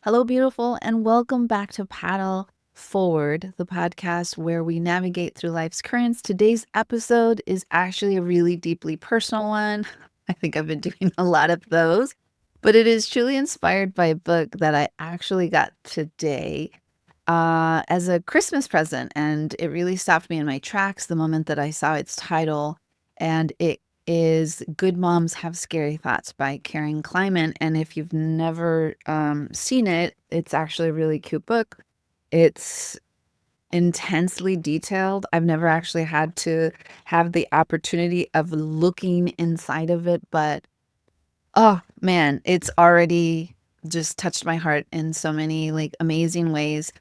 Hello, beautiful, and welcome back to Paddle Forward, the podcast where we navigate through life's currents. Today's episode is actually a really deeply personal one. I think I've been doing a lot of those, but it is truly inspired by a book that I actually got today as a Christmas present. And it really stopped me in my tracks the moment that I saw its title. And it is Good Moms Have Scary Thoughts by Karen Kleiman. And if you've never seen it, it's actually a really cute book. It's intensely detailed. I've never actually had to have the opportunity of looking inside of it, but oh man, it's already just touched my heart in so many like amazing ways.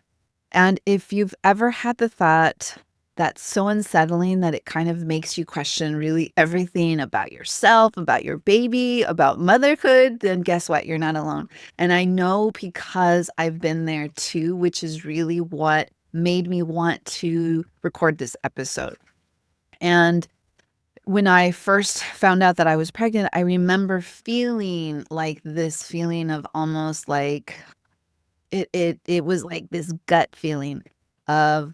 And if you've ever had the thought that's so unsettling that it kind of makes you question really everything about yourself, about your baby, about motherhood, then guess what? You're not alone. And I know because I've been there too, which is really what made me want to record this episode. And when I first found out that I was pregnant, I remember feeling like this feeling of almost like it was like this gut feeling of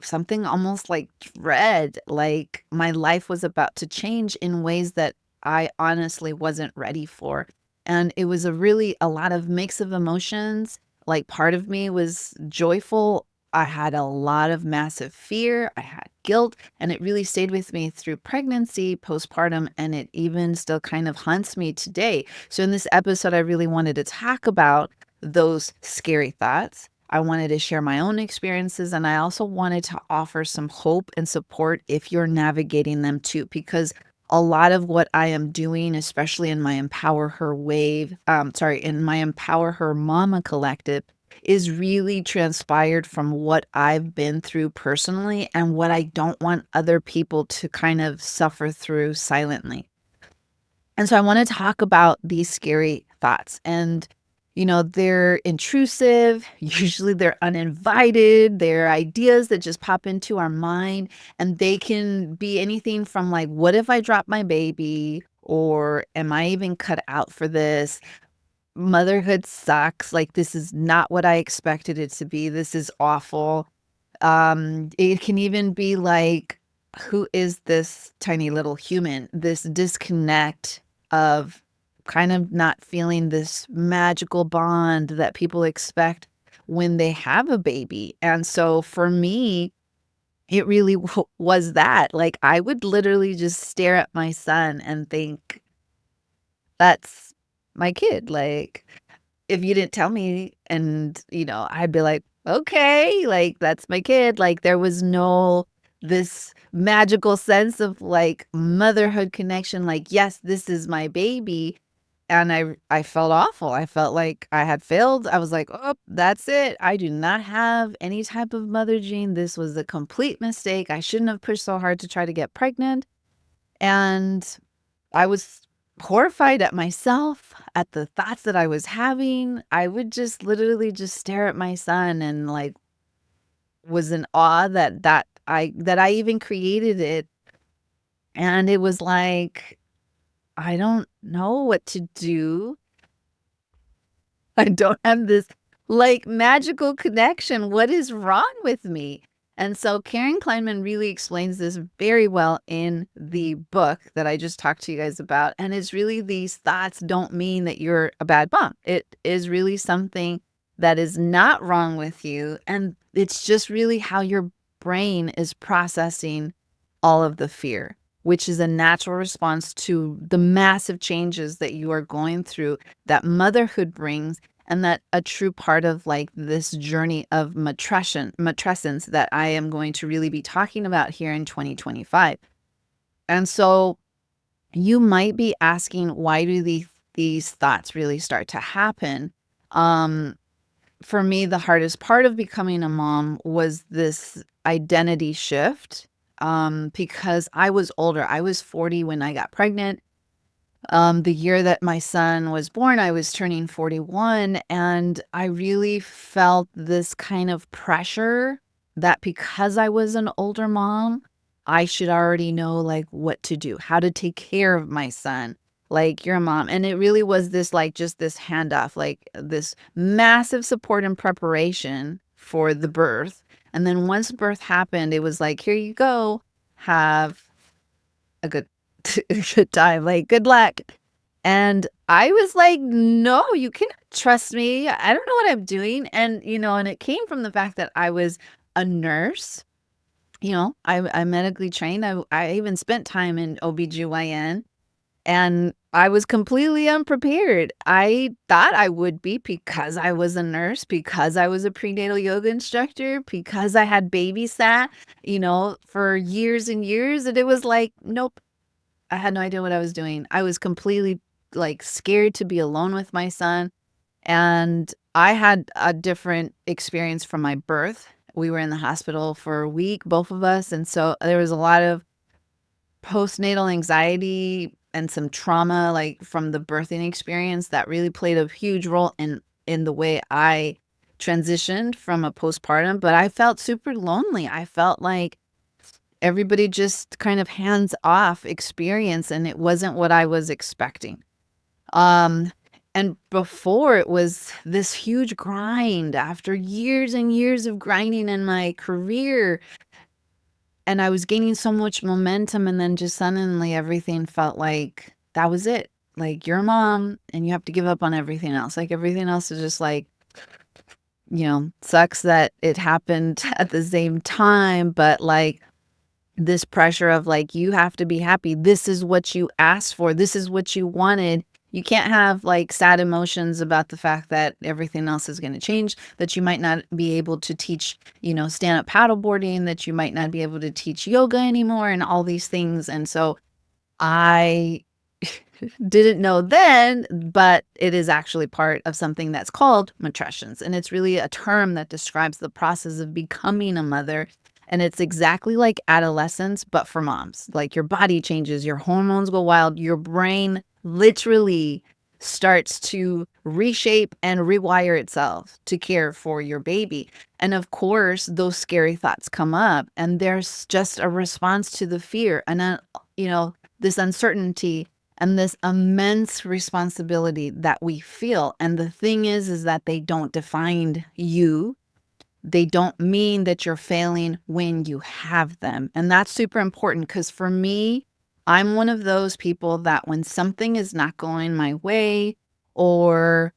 something almost like dread, like my life was about to change in ways that I honestly wasn't ready for. And it was a lot of mix of emotions. Like part of me was joyful. I had a lot of massive fear. I had guilt, and it really stayed with me through pregnancy, postpartum, and it even still kind of haunts me today. So in this episode, I really wanted to talk about those scary thoughts. I wanted to share my own experiences, and I also wanted to offer some hope and support if you're navigating them too, because a lot of what I am doing, especially in my in my Empower Her Mama collective, is really transpired from what I've been through personally and what I don't want other people to kind of suffer through silently. And so I want to talk about these scary thoughts. And, they're intrusive. Usually they're uninvited. They're ideas that just pop into our mind. And they can be anything from like, what if I drop my baby? Or am I even cut out for this? Motherhood sucks. Like, this is not what I expected it to be. This is awful. It can even be like, who is this tiny little human? This disconnect of kind of not feeling this magical bond that people expect when they have a baby. And so for me, it really was that. Like, I would literally just stare at my son and think, that's my kid. Like, if you didn't tell me and, I'd be like, "Okay, like, that's my kid." Like, there was no this magical sense of, like, motherhood connection, like, "Yes, this is my baby," and I felt awful. I felt like I had failed. I was like, "Oh, that's it. I do not have any type of mother gene. This was a complete mistake. I shouldn't have pushed so hard to try to get pregnant." And I was horrified at myself, at the thoughts that I was having. I would just literally just stare at my son and like was in awe that I even created it. And it was like, I don't know what to do. I don't have this like magical connection. What is wrong with me? And so Karen Kleinman really explains this very well in the book that I just talked to you guys about. And it's really these thoughts don't mean that you're a bad mom. It is really something that is not wrong with you. And it's just really how your brain is processing all of the fear, which is a natural response to the massive changes that you are going through that motherhood brings, and that a true part of like this journey of matrescence that I am going to really be talking about here in 2025. And so you might be asking, why do these thoughts really start to happen? Um, for me, the hardest part of becoming a mom was this identity shift, because I was older. I was 40 when I got pregnant. The year that my son was born, I was turning 41, and I really felt this kind of pressure that because I was an older mom, I should already know like what to do, how to take care of my son, like, you're a mom." And it really was this, like, just this handoff, like, this massive support and preparation for the birth, and then once birth happened, it was like, "Here you go. Have a good a good time, like, good luck." And I was like, "No, you cannot trust me. I don't know what I'm doing." And, and it came from the fact that I was a nurse. I'm medically trained. I even spent time in OBGYN, and I was completely unprepared. I thought I would be because I was a nurse, because I was a prenatal yoga instructor, because I had babysat, for years and years, and it was like, nope, I had no idea what I was doing. I was completely, like, scared to be alone with my son, and I had a different experience from my birth. We were in the hospital for a week, both of us, and so there was a lot of postnatal anxiety and some trauma, like, from the birthing experience that really played a huge role in the way I transitioned from a postpartum, but I felt super lonely. I felt like everybody just kind of hands off experience, and it wasn't what I was expecting. Um, and before it was this huge grind after years and years of grinding in my career, and I was gaining so much momentum, and then just suddenly everything felt like that was it. Like, you're a mom and you have to give up on everything else. Like, everything else is just like, sucks that it happened at the same time, but like this pressure of, like, you have to be happy. This is what you asked for. This is what you wanted. You can't have, like, sad emotions about the fact that everything else is gonna change, that you might not be able to teach, stand-up paddleboarding, that you might not be able to teach yoga anymore and all these things, and so I didn't know then, but it is actually part of something that's called matrescence, and it's really a term that describes the process of becoming a mother, and it's exactly like adolescence, but for moms. Like, your body changes, your hormones go wild, your brain literally starts to reshape and rewire itself to care for your baby. And of course, those scary thoughts come up, and there's just a response to the fear and, this uncertainty and this immense responsibility that we feel. And the thing is that they don't define you. They don't mean that you're failing when you have them. And that's super important because for me, I'm one of those people that when something is not going my way, or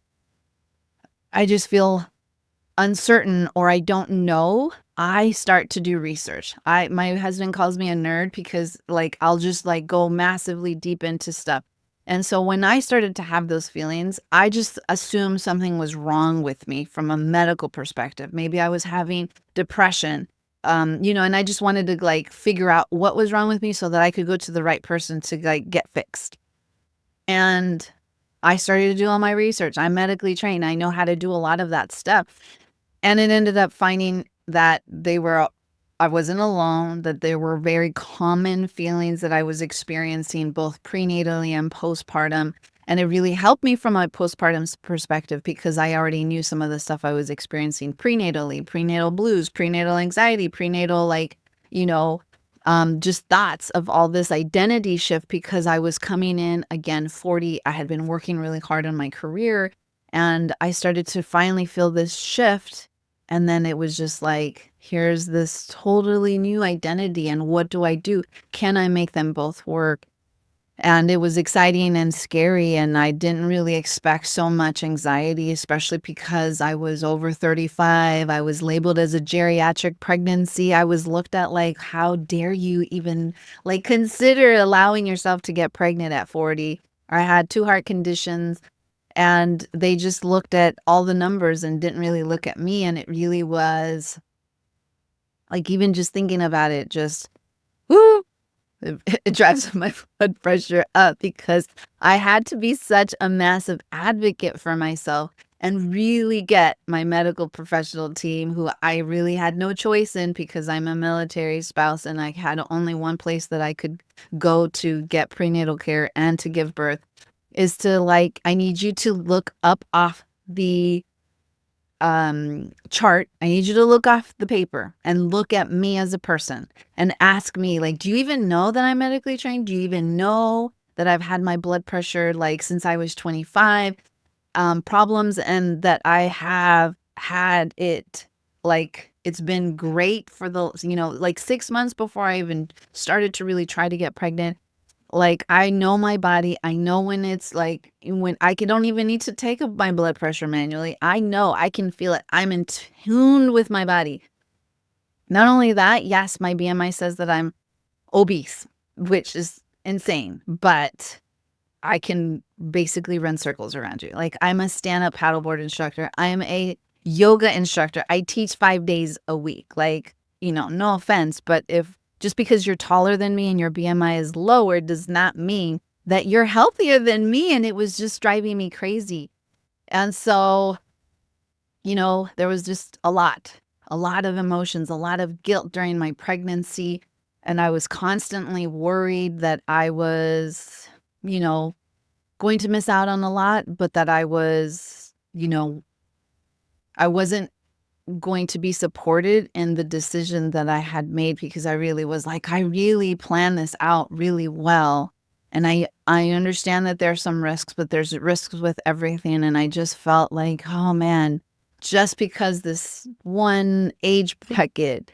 I just feel uncertain, or I don't know, I start to do research. My husband calls me a nerd because, like, I'll just, like, go massively deep into stuff. And so when I started to have those feelings, I just assumed something was wrong with me from a medical perspective. Maybe I was having depression, and I just wanted to, like, figure out what was wrong with me so that I could go to the right person to, like, get fixed. And I started to do all my research. I'm medically trained. I know how to do a lot of that stuff. And it ended up finding that I wasn't alone, that there were very common feelings that I was experiencing both prenatally and postpartum. And it really helped me from my postpartum perspective because I already knew some of the stuff I was experiencing prenatally, prenatal blues, prenatal anxiety, prenatal, like, just thoughts of all this identity shift because I was coming in again 40. I had been working really hard on my career, and I started to finally feel this shift. And then it was just like, here's this totally new identity. And what do I do? Can I make them both work? And it was exciting and scary, and I didn't really expect so much anxiety, especially because I was over 35. I was labeled as a geriatric pregnancy. I was looked at like, how dare you even, like, consider allowing yourself to get pregnant at 40? I had 2 heart conditions, and they just looked at all the numbers and didn't really look at me, and it really was like, even just thinking about it, just, woo! It drives my blood pressure up because I had to be such a massive advocate for myself and really get my medical professional team, who I really had no choice in because I'm a military spouse and I had only one place that I could go to get prenatal care and to give birth, is to, like, I need you to look up off the chart. I need you to look off the paper and look at me as a person and ask me, like, do you even know that I'm medically trained? Do you even know that I've had my blood pressure, like, since I was 25, problems, and that I have had it, like, it's been great for the, like, 6 months before I even started to really try to get pregnant. Like, I know my body. I know when it's, like, when don't even need to take up my blood pressure manually. I know, I can feel it. I'm in tune with my body. Not only that, yes, my BMI says that I'm obese, which is insane, but I can basically run circles around you. Like, I'm a stand-up paddleboard instructor. I'm a yoga instructor. I teach 5 days a week. Like, no offense, but if just because you're taller than me and your BMI is lower does not mean that you're healthier than me, and it was just driving me crazy. And so, there was just a lot of emotions, a lot of guilt during my pregnancy, and I was constantly worried that I was, you know, going to miss out on a lot, but that I wasn't going to be supported in the decision that I had made, because I really was like, I really planned this out really well. And I understand that there's some risks, but there's risks with everything. And I just felt like, oh man, just because this one age bracket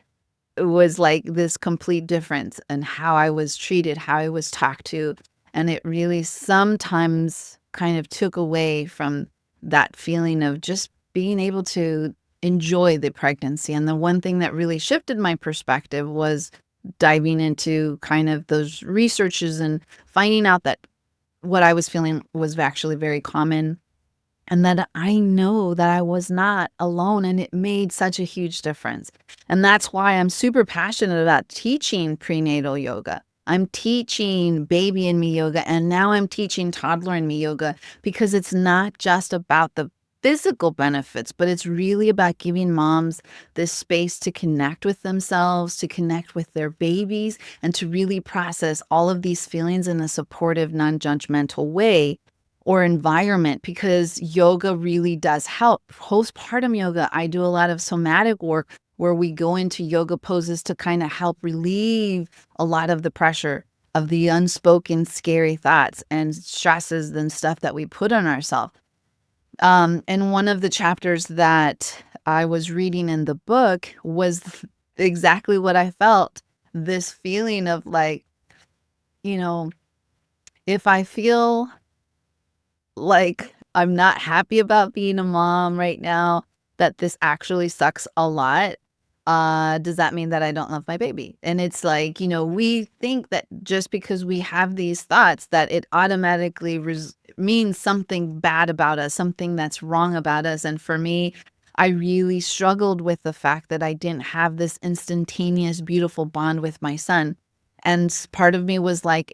was like this complete difference in how I was treated, how I was talked to. And it really sometimes kind of took away from that feeling of just being able to enjoy the pregnancy. And the one thing that really shifted my perspective was diving into kind of those researches and finding out that what I was feeling was actually very common, and that I know that I was not alone, and it made such a huge difference. And that's why I'm super passionate about teaching prenatal yoga. I'm teaching baby and me yoga, and now I'm teaching toddler and me yoga, because it's not just about the physical benefits, but it's really about giving moms this space to connect with themselves, to connect with their babies, and to really process all of these feelings in a supportive, non-judgmental way or environment, because yoga really does help. Postpartum yoga, I do a lot of somatic work where we go into yoga poses to kind of help relieve a lot of the pressure of the unspoken scary thoughts and stresses and stuff that we put on ourselves. And one of the chapters that I was reading in the book was exactly what I felt. This feeling of like, you know, if I feel like I'm not happy about being a mom right now, that this actually sucks a lot, does that mean that I don't love my baby? And it's like, we think that just because we have these thoughts that it automatically means something bad about us, something that's wrong about us. And for me, I really struggled with the fact that I didn't have this instantaneous, beautiful bond with my son. And part of me was like,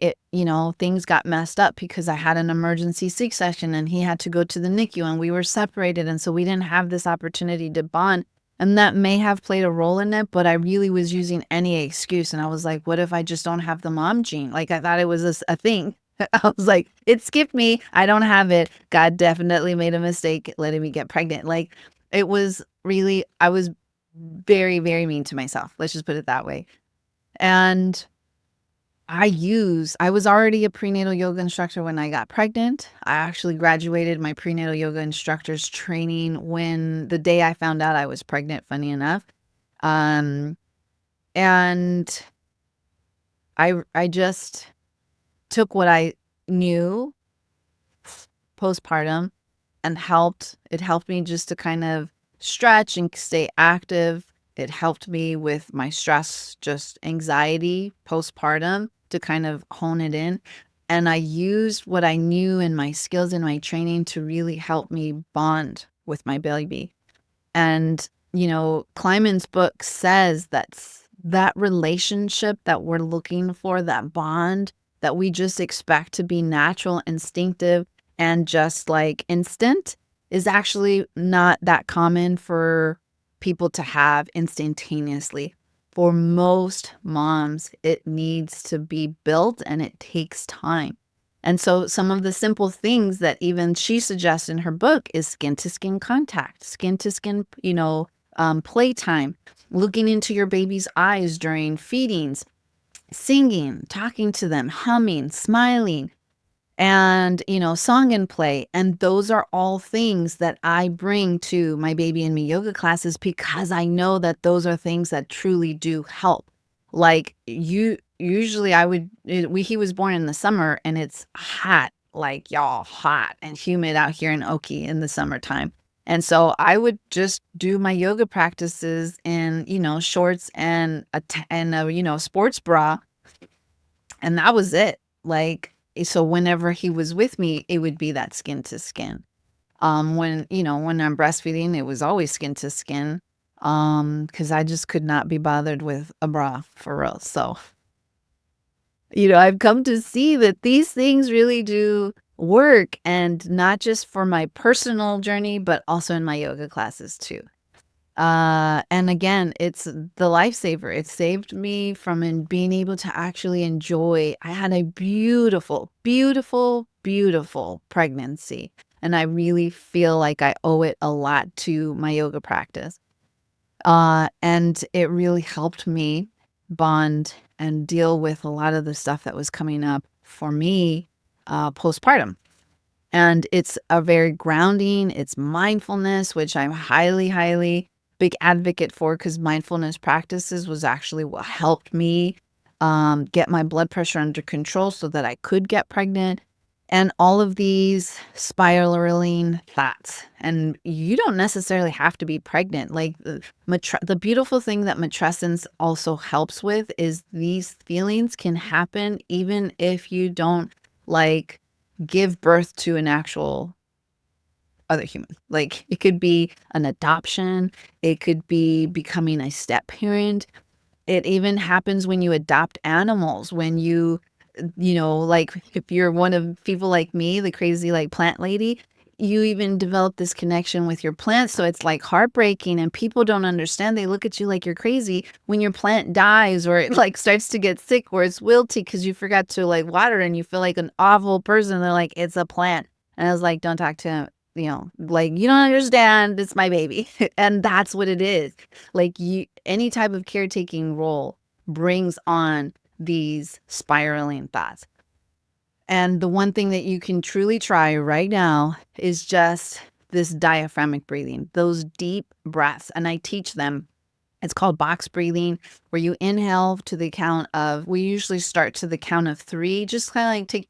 things got messed up because I had an emergency C-section and he had to go to the NICU and we were separated. And so we didn't have this opportunity to bond. And that may have played a role in it, but I really was using any excuse. And I was like, what if I just don't have the mom gene? Like, I thought it was a thing. I was like, it skipped me. I don't have it. God definitely made a mistake letting me get pregnant. Like, it was really, I was very, very mean to myself. Let's just put it that way. And I was already a prenatal yoga instructor when I got pregnant. I actually graduated my prenatal yoga instructor's training when the day I found out I was pregnant, funny enough. Um, and I just took what I knew postpartum and it helped me just to kind of stretch and stay active. It helped me with my stress, just anxiety postpartum, to kind of hone it in. And I used what I knew and my skills and my training to really help me bond with my baby. And, Kleiman's book says that relationship that we're looking for, that bond that we just expect to be natural, instinctive, and just like instant, is actually not that common for people to have instantaneously. For most moms, it needs to be built and it takes time. And so some of the simple things that even she suggests in her book is skin to skin contact, skin to skin, playtime, looking into your baby's eyes during feedings, singing, talking to them, humming, smiling, and, song and play. And those are all things that I bring to my baby and me yoga classes because I know that those are things that truly do help. Like usually he was born in the summer and it's hot, like y'all hot and humid out here in Oki in the summertime. And so I would just do my yoga practices in, shorts and a sports bra, and that was it. Like, so whenever he was with me, it would be that skin to skin. When I'm breastfeeding, it was always skin to skin. Because I just could not be bothered with a bra for real. So, I've come to see that these things really do work, and not just for my personal journey, but also in my yoga classes too. And again, it's the lifesaver. It saved me from being able to actually enjoy. I had a beautiful, beautiful, beautiful pregnancy. And I really feel like I owe it a lot to my yoga practice. And it really helped me bond and deal with a lot of the stuff that was coming up for me postpartum. And it's a very grounding, it's mindfulness, which I'm highly, highly big advocate for, because mindfulness practices was actually what helped me get my blood pressure under control so that I could get pregnant. And all of these spiraling thoughts. And you don't necessarily have to be pregnant. Like the beautiful thing that matrescence also helps with is these feelings can happen even if you don't like give birth to an actual other human. Like it could be an adoption, it could be becoming a step parent. It even happens when you adopt animals, when like if you're one of people like me, the crazy like plant lady, you even develop this connection with your plant. So it's like heartbreaking and people don't understand. They look at you like you're crazy when your plant dies or it like starts to get sick or it's wilty because you forgot to like water and you feel like an awful person. They're like, it's a plant. And I was like, don't talk to him. Like you don't understand. It's my baby. And that's what it is. Like any type of caretaking role brings on these spiraling thoughts. And the one thing that you can truly try right now is just this diaphragmic breathing, those deep breaths. And I teach them. It's called box breathing, where you inhale to the count of, we usually start to the count of 3, just kind of like take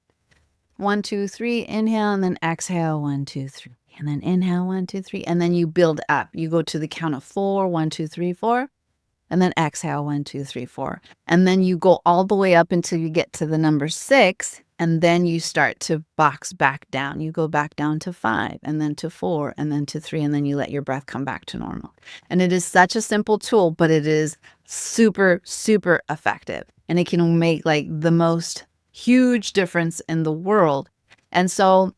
1, 2, 3, inhale, and then exhale, 1, 2, 3, and then inhale, 1, 2, 3, and then you build up. You go to the count of 4, 1, 2, 3, 4. And then exhale, 1, 2, 3, 4. And then you go all the way up until you get to the number 6. And then you start to box back down. You go back down to 5 and then to 4 and then to 3. And then you let your breath come back to normal. And it is such a simple tool, but it is super, super effective. And it can make like the most huge difference in the world. And so,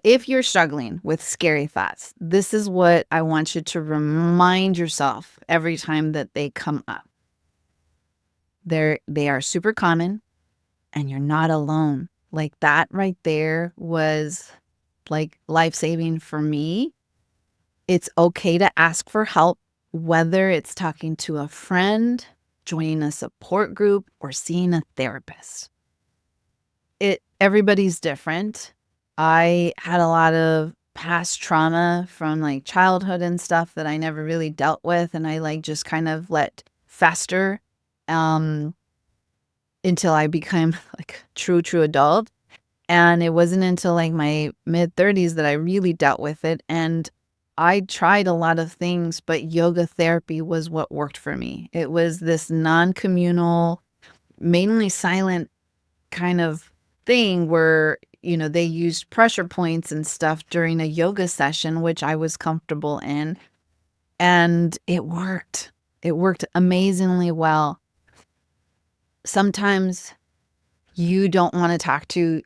if you're struggling with scary thoughts, this is what I want you to remind yourself every time that they come up. They are super common and you're not alone. Like that right there was like life-saving for me. It's okay to ask for help, whether it's talking to a friend, joining a support group, or seeing a therapist. Everybody's different. I had a lot of past trauma from like childhood and stuff that I never really dealt with, and I like just kind of let fester until I became like true adult. And it wasn't until like my mid-30s that I really dealt with it. And I tried a lot of things, but yoga therapy was what worked for me. It was this non-communal, mainly silent kind of thing where, they used pressure points and stuff during a yoga session, which I was comfortable in. And it worked. It worked amazingly well. Sometimes you don't want to talk to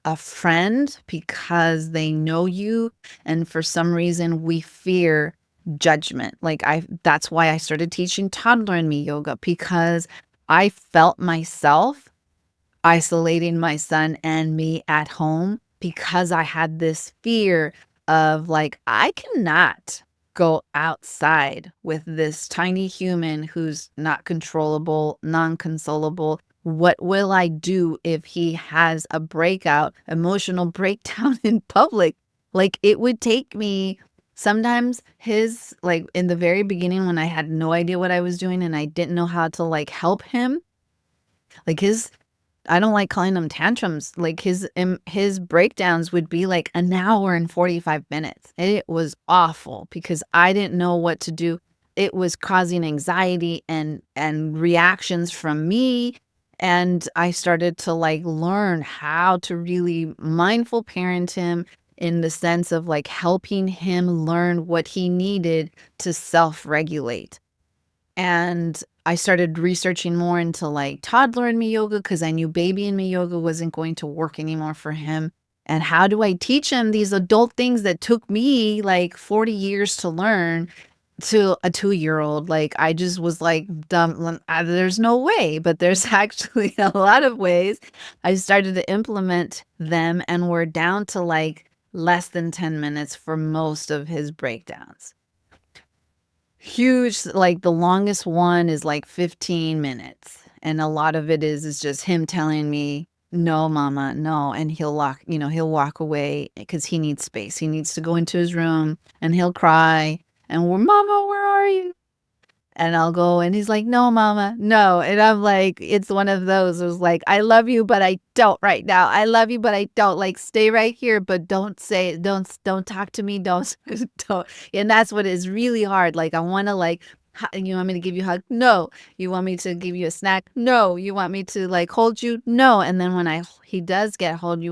a friend because they know you. And for some reason, we fear judgment. That's why I started teaching toddler and me yoga, because I felt myself isolating my son and me at home because I had this fear of like, I cannot go outside with this tiny human who's not controllable, non-consolable, What will I do if he has a emotional breakdown in public? Like, it would take me sometimes like, in the very beginning when I had no idea what I was doing and I didn't know how to, like, help him, like, I don't like calling them tantrums, like, his breakdowns would be, like, an hour and 45 minutes. It was awful because I didn't know what to do. It was causing anxiety and reactions from me, and I started to, like, learn how to really mindful parent him in the sense of, like, helping him learn what he needed to self-regulate. And I started researching more into, like, toddler in me yoga because I knew baby in me yoga wasn't going to work anymore for him. And how do I teach him these adult things that took me, like, 40 years to learn to a 2-year-old? Like, I just was like, "Dumb, there's no way," but there's actually a lot of ways. I started to implement them, and we're down to, like, less than 10 minutes for most of his breakdowns. Huge, like, the longest one is, like, 15 minutes, and a lot of it is just him telling me, "No, mama, no," and he'll walk away because he needs space. He needs to go into his room, and he'll cry, and we're, "Mama, where are you?" And I'll go and he's like, "No, mama, no." And I'm like, it's one of those. It was like, "I love you, but I don't right now. I love you, but I don't. Like, stay right here, but don't talk to me. Don't, don't." And that's what is really hard. Like, I want to, like, you want me to give you a hug? No. You want me to give you a snack? No. You want me to, like, hold you? No. And then when he does get hold,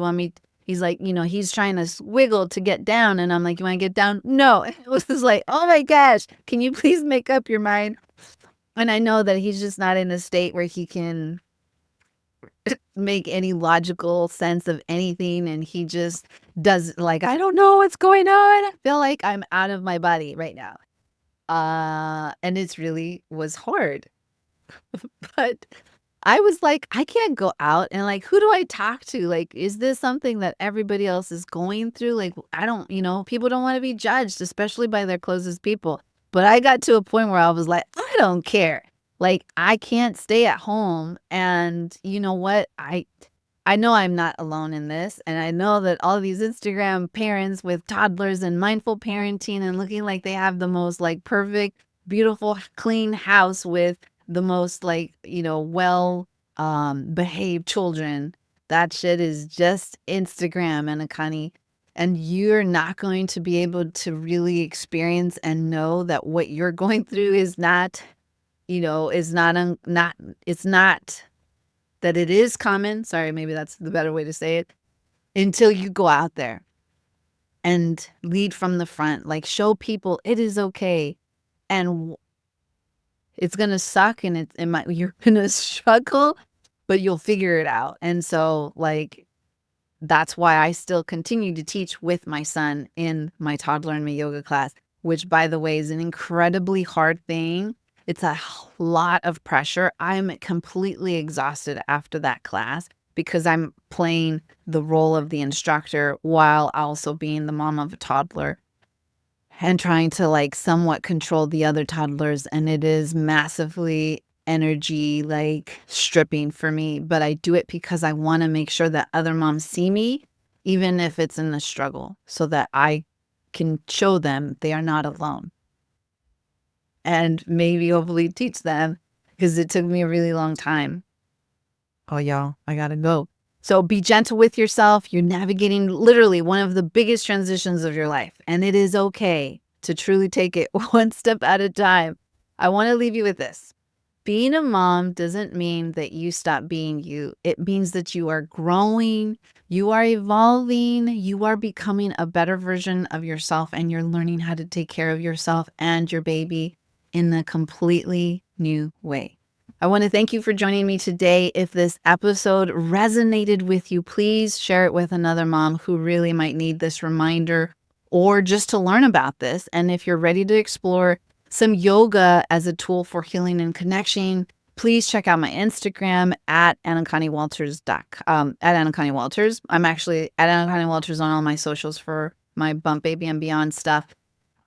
he's like, he's trying to wiggle to get down. And I'm like, "You want to get down?" No. And it was just like, oh my gosh, can you please make up your mind? And I know that he's just not in a state where he can make any logical sense of anything, and he just does, like, "I don't know what's going on. I feel like I'm out of my body right now." And it's really was hard. But I was like, "I can't go out and, like, who do I talk to? Like, is this something that everybody else is going through?" Like, I don't people don't wanna be judged, especially by their closest people. But I got to a point where I was like, "I don't care." Like, I can't stay at home, and you know what? I know I'm not alone in this, and I know that all these Instagram parents with toddlers and mindful parenting and looking like they have the most, like, perfect, beautiful, clean house with the most, like, well, behaved children. That shit is just Instagram, Anacani. And you're not going to be able to really experience and know that what you're going through is not, not it's not that it is common. Sorry, maybe that's the better way to say it. Until you go out there and lead from the front, like, show people it is okay. And it's gonna suck, and it might you're gonna struggle, but you'll figure it out. And so, like, that's why I still continue to teach with my son in my toddler and me yoga class, which, by the way, is an incredibly hard thing. It's a lot of pressure. I'm completely exhausted after that class because I'm playing the role of the instructor while also being the mom of a toddler and trying to, like, somewhat control the other toddlers, and it is massively energy, like, stripping for me, but I do it because I wanna make sure that other moms see me, even if it's in the struggle, so that I can show them they are not alone, and maybe hopefully teach them, because it took me a really long time. Oh, y'all, I gotta go. So be gentle with yourself. You're navigating literally one of the biggest transitions of your life, and it is okay to truly take it one step at a time. I want to leave you with this. Being a mom doesn't mean that you stop being you. It means that you are growing, you are evolving, you are becoming a better version of yourself, and you're learning how to take care of yourself and your baby in a completely new way. I want to thank you for joining me today. If this episode resonated with you, please share it with another mom who really might need this reminder or just to learn about this. And if you're ready to explore some yoga as a tool for healing and connection, please check out my Instagram at at Anacani Walters. I'm actually at Anacani Walters on all my socials for my Bump Baby and Beyond stuff.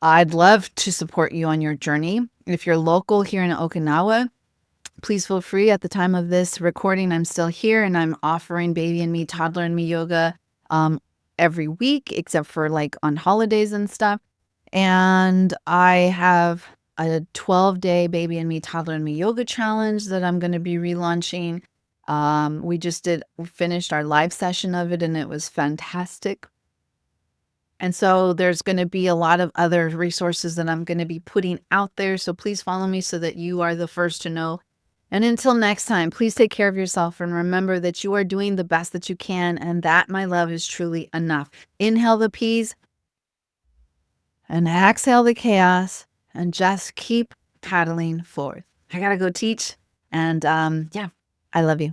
I'd love to support you on your journey. If you're local here in Okinawa, please feel free. At the time of this recording, I'm still here and I'm offering baby and me, toddler and me yoga um, every week, except for like on holidays and stuff. And I have a 12-day baby and me, toddler and me yoga challenge that I'm going to be relaunching. We finished our live session of it and it was fantastic. And so there's going to be a lot of other resources that I'm going to be putting out there. So please follow me so that you are the first to know. And until next time, please take care of yourself and remember that you are doing the best that you can. And that, my love, is truly enough. Inhale the peace and exhale the chaos and just keep paddling forward. I got to go teach. And yeah, I love you.